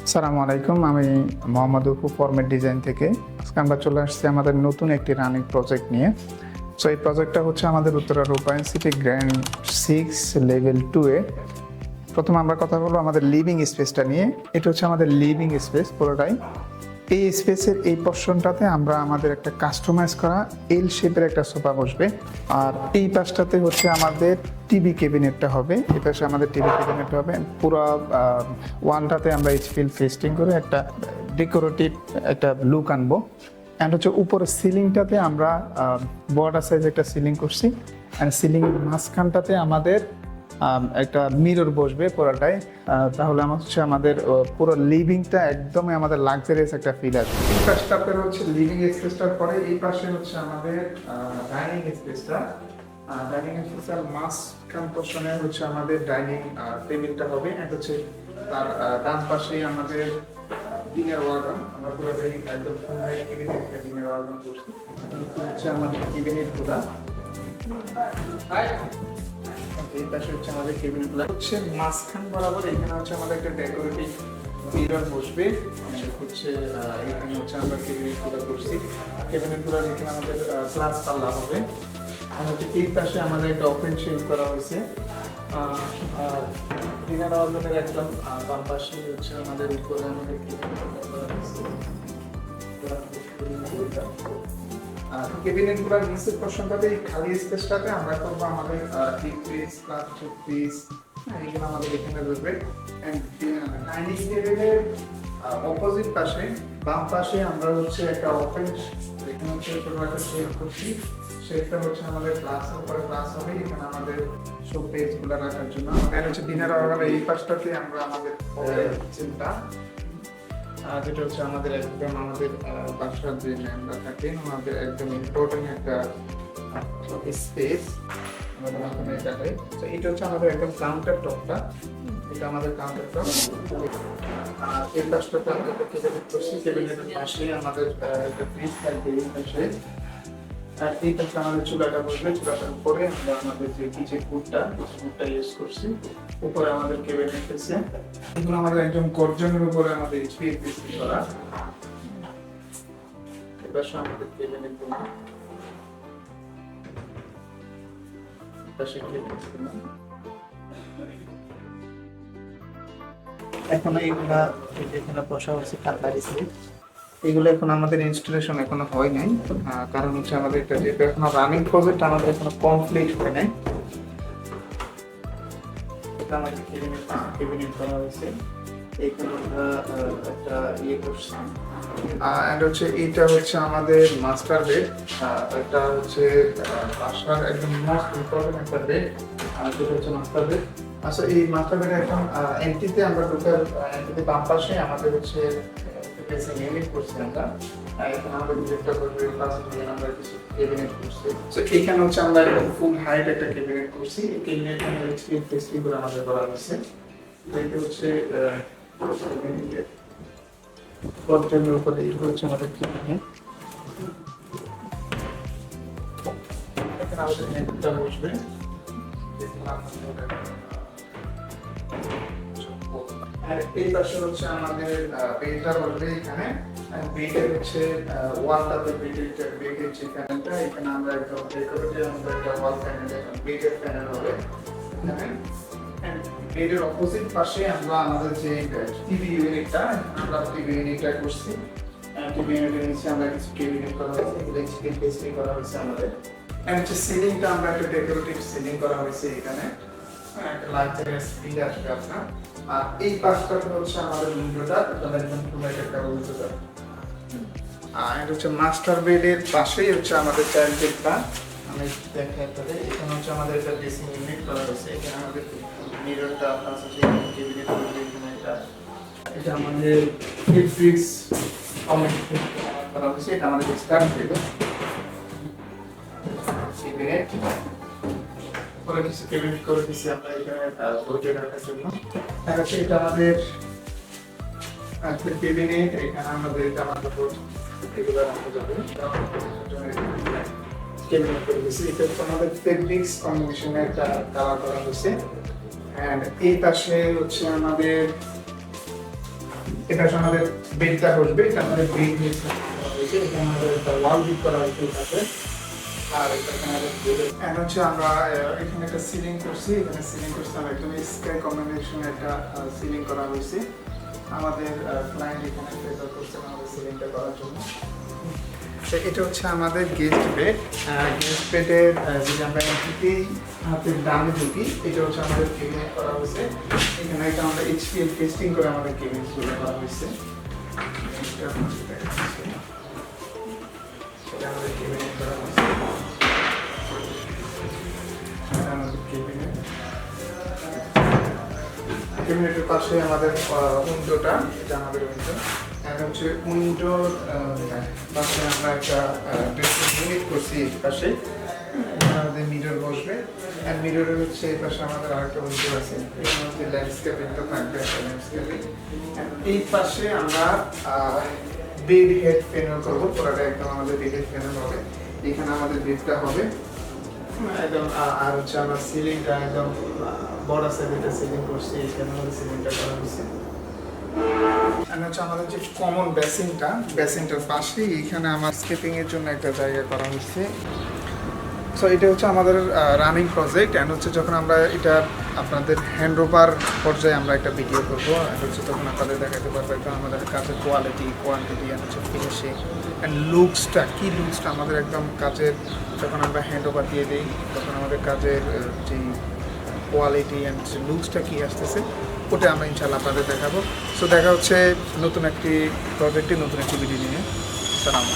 আসসালামু আলাইকুম, আমি মোহাম্মদ উপু ফরমেট ডিজাইন থেকে। আজকে আমরা চলে আসছি আমাদের নতুন একটি রানিং প্রজেক্ট নিয়ে। সো এই প্রজেক্টটা হচ্ছে আমাদের উত্তরা রূপায়ণ সিটি গ্র্যান্ড 6 লেভেল 2 এ। প্রথমে আমরা কথা বলবো আমাদের লিভিং স্পেসটা নিয়ে। এটা হচ্ছে আমাদের লিভিং স্পেস পুরোটাই। এই স্পেসের এই পোর্শনটাতে আমরা আমাদের একটা কাস্টমাইজ করা এল শেপের একটা সোফা বসবে। আর এই পাশটাতে হচ্ছে আমাদের টিভি ক্যাবিনেটটা হবে। এই পাশে আমাদের টিভি ক্যাবিনেট হবে। পুরো ওয়ালটাতে আমরা এইচপিএল ফেস্টিং করে একটা ডেকোরেটিভ একটা লুক আনবো। অ্যান্ড হচ্ছে উপরের সিলিংটাতে আমরা বর্ডার সাইজ একটা সিলিং করছি। অ্যান্ড সিলিং মাঝখানটাতে আমাদের একটা মিরর বসবে পুরোটাই। তাহলে আমার হচ্ছে আমাদের পুরো লিভিংটা একদমই আমাদের লাক্সারিয়াস একটা ফিল আসবে। এই পাশটা হচ্ছে লিভিং স্পেসটার পরে এই পাশে হচ্ছে আমাদের ডাইনিং স্পেসটা। ডাইনিং স্পেসের মাঝখান পোর্শনে হচ্ছে আমাদের ডাইনিং টেবিলটা হবে। এন্ড হচ্ছে তার ডান পাশেই আমাদের ডিনার ওয়ার্ডন। আমরা পুরোটাই একদম ডিনার ওয়ার্ডন করছি। হচ্ছে আমাদের ক্যাবিনেটগুলো। এই পাশে হচ্ছে আমাদের কেবিনেটগুলো হচ্ছে মাঝখান বরাবর। এখানে হচ্ছে আমাদের একটা ডেকোরেটিভ মিরর বসবে। হচ্ছে এখানে হচ্ছে আমরা কেবিনেটগুলো করছি। কেবিনেটগুলো এখানে আমাদের গ্লাস পাল্লা হবে। আর হচ্ছে এই পাশে আমাদের একটা ওপেন শেড করা হয়েছে। ডিনার ওয়ার্ডনের একদম বাম পাশে হচ্ছে আমাদের উপরে আমাদের কেবিনেটগুলো করা হয়েছে। ক্যাবিনেটগুলোর নিচের পোর্শনটাতে এই খালি স্পেসটাতে আমরা করবো আমাদের টিপ পিস প্লাস পিস এগুলো আমাদের এখানে রয়েছে। এন্ড ডাইনিং টেবিলের অপোজিট পাশে বাম পাশে আমরা হচ্ছে একটা ওপেন এখানে হচ্ছে ছোট একটা শেড করছি। শেডটা হচ্ছে আমাদের গ্লাসের উপরে গ্লাস হবে। এখানে আমাদের সব পেজগুলো রাখার জন্য এন্ড হচ্ছে ডিনার ওভার এই পাশটাতে আমরা আমাদের চিন্তা যেটা হচ্ছে আমাদের একদম আমাদের বাসার যে ম্যামরা থাকেন আমাদের একদম ইম্পর্টেন্ট একটা স্পেস আমাদের ওখানে এটাতে। তো এটা হচ্ছে আমাদের একদম কাউন্টার টপটা। এটা আমাদের কাউন্টার টপ। আর এই পাশটাতে আমরা একটা কেবিনেট করছি। কেবিনেটের পাশে আমাদের একটা ফ্রিজ থাকবে এই পাশে। আর এই পাশে আমাদের চুলাটা বসবে। চুলাটার উপরে আমরা আমাদের যে কিচেন ফুডটা ইউজ করছি। উপরে আমাদের কেবিনেট আছে। এগুলো আমাদের একদম গর্জনের উপরে আমাদের এইচপিএল ফেস্টিং করা। এবার আমাদের কেবিনেট গুলো এখন এইগুলা এখানে বসা হচ্ছে কাটলারি সেট। এগুলো এখন আমাদের ইনস্টলেশন এখনো হয় নাই। কারণ হচ্ছে আমাদের এটা যেহেতু এখনো রানিং প্রজেক্ট আমাদের এখনো কমপ্লিট হয় নাই। এটা আমাদের কেবিনেট করা হয়েছে। এইখানে আমরা একটা করছি। এন্ড হচ্ছে এটা হচ্ছে আমাদের মাস্টার বেড। এটা হচ্ছে বাসার একদম মোস্ট ইম্পর্টেন্ট একটা বেড। যেটা হচ্ছে মাস্টার বেড। আচ্ছা, এই মাস্টার বেড এখন এন্ট্রিতে আমরা ঢোকার এন্ট্রিতে বাম পাশে আমাদের হচ্ছে ড্রেসিং ইউনিট করছি আমরা। এখানে আমাদের ডিরেক্টর করবে প্লাস আমরা কিছু ক্যাবিনেট করছি। সো এখানে হচ্ছে আমরা একদম ফুল হাইট একটা ক্যাবিনেট করছি। এই ক্যাবিনেট আমরা এক্সপিরিয়েন্স টেস্টিং করে আমাদের করা হয়েছে। এটা হচ্ছে কন্টেন্টের উপরে এই হচ্ছে আমাদের ক্যাবিনেট। এখানে আমাদের নেটটা বসবে। আর এই পাশে হচ্ছে আমাদের বেডটা বসবে এখানে। বেডের হচ্ছে ওয়ালটাতে বেডের যে প্যানেলটা এখানে আমরা একটা ডেকোরেটিভ আমাদের একটা ওয়াল প্যানেল বেডের প্যানেল হবে এখানে। বেডের অপোজিট পাশে আমরা আমাদের যে টিভি ইউনিটটা আমরা টিভি ইউনিটটা করছি। টিভি ইউনিটের নিচে আমরা কিছু ক্যাবিনেট করা হয়েছে। ইলেকট্রিক পেস্টিং করা হয়েছে আমাদের। এন্ড হচ্ছে সিলিংটা আমরা একটা ডেকোরেটিভ সিলিং করা হয়েছে এখানে। একটা লাক্সারিয়াস ফিল আসবে আপনার। আর এই পাশটাতে হচ্ছে আমাদের উইন্ডোটা। এটা একদম পুরো একটা উইন্ডোটা। আর হচ্ছে মাস্টার বেডের পাশেই হচ্ছে আমাদের চাইল্ড বেডটা। আমি দেখাই আপনাদের। এখানে হচ্ছে আমাদের একটা ড্রেসিং ইউনিট করা হয়েছে। এখানে আমাদের মিররটা প্লাস হচ্ছে কেবিনেট এখানে এটা আমাদের ফিক্স করা হয়েছে। এটা আমাদের স্টার্ট বেড। কেবিনেট পরে কিছু কেবিনেট করে দিচ্ছি আমরা এখানে বইটা রাখার জন্য। এটা আমাদের কেবিনেট। এখানে আমাদের এটা আমাদের এগুলো রাখা যাবে। কেবিনেট করে দিচ্ছি। এটা হচ্ছে আমাদের ফেব্রিক্স কম্বিনেশনে একটা কালার করা হয়েছে। এন্ড এই পাশে হচ্ছে আমাদের এটা হচ্ছে আমাদের বেডটা বসবে, এটা আমাদের বেড হয়েছে, এখানে আমাদের একটা ওয়াল বিট করা হয়েছে তাতে। আর এখানে আমাদের এন্ড হচ্ছে আমরা এখানে একটা সিলিং করছি, এখানে সিলিং করছি আমরা একদম স্কাই কম্বিনেশন একটা সিলিং করা হয়েছে। আমাদের ক্লায়েন্ট এখানে প্রেফার করছেন আমাদের সিলিংটা করার জন্য। তো এটা হচ্ছে আমাদের গেস্ট বেড। গেস্ট বেডের যদি আমরা এন্ট্রিতেই হাতের ডানে ঢুকি, এটা হচ্ছে আমাদের কেবিনেট করা হয়েছে। এখানে একটা আমরা এইচপিএল টেস্টিং করে আমাদের কেবিনেটগুলো করা হয়েছে। এটা আপনাদের দেখাচ্ছি। এটা আমাদের কেবিনেট করা হয়েছে। এটা আমাদের কেবিনেট। কেবিনেটের পাশে আমাদের উইন্ডোটা, এটা আমাদের উইন্ডো। আর হচ্ছে উইন্ডোর পাশে আমরা একটা ড্রেসিং ইউনিট করছি এই পাশে। আমাদের মিরর বসবে, আর মিররে হচ্ছে এই পাশে আমাদের আরেকটা উইন্ডো আছে, এখানে হচ্ছে ল্যান্ডস্কেপিংটা থাকবে, একটা ল্যান্ডস্কেপিং। এই পাশে আমরা বেড হেড প্যানেল করবো, পুরোটা একদম আমাদের বেড হেড প্যানেল হবে। এখানে আমাদের বেডটা হবে একদম। আর হচ্ছে আমার সিলিংটা একদম বড় সাইজের সিলিং করছি, এখানে আমাদের সিলিংটা করা হয়েছে। আর হচ্ছে আমাদের যে কমন বেসিনটার পাশে এখানে আমার স্কেপিং এর জন্য একটা জায়গা করা হয়েছে। সো এটা হচ্ছে আমাদের রানিং প্রজেক্ট। অ্যান্ড হচ্ছে যখন আমরা এটা আপনাদের হ্যান্ড ওভার পর্যায়ে আমরা একটা ভিডিও করবো, অ্যান্ড হচ্ছে তখন আপনাদের দেখাতে পারবো একদম আমাদের কাজের কোয়ালিটি, কোয়ান্টিটি, অ্যান্ড হচ্ছে ফিনিশিং অ্যান্ড লুকসটা আমাদের একদম কাজের যখন আমরা হ্যান্ড ওভার দিয়ে দিই, তখন আমাদের কাজের যেই কোয়ালিটি অ্যান্ড লুকসটা কী আসতেছে, ওটা আমরা ইনশাল্লাহ আপনাদের দেখাবো। সো দেখা হচ্ছে নতুন একটি প্রজেক্টে, নতুন একটি ভিডিও নিয়ে। সালাম।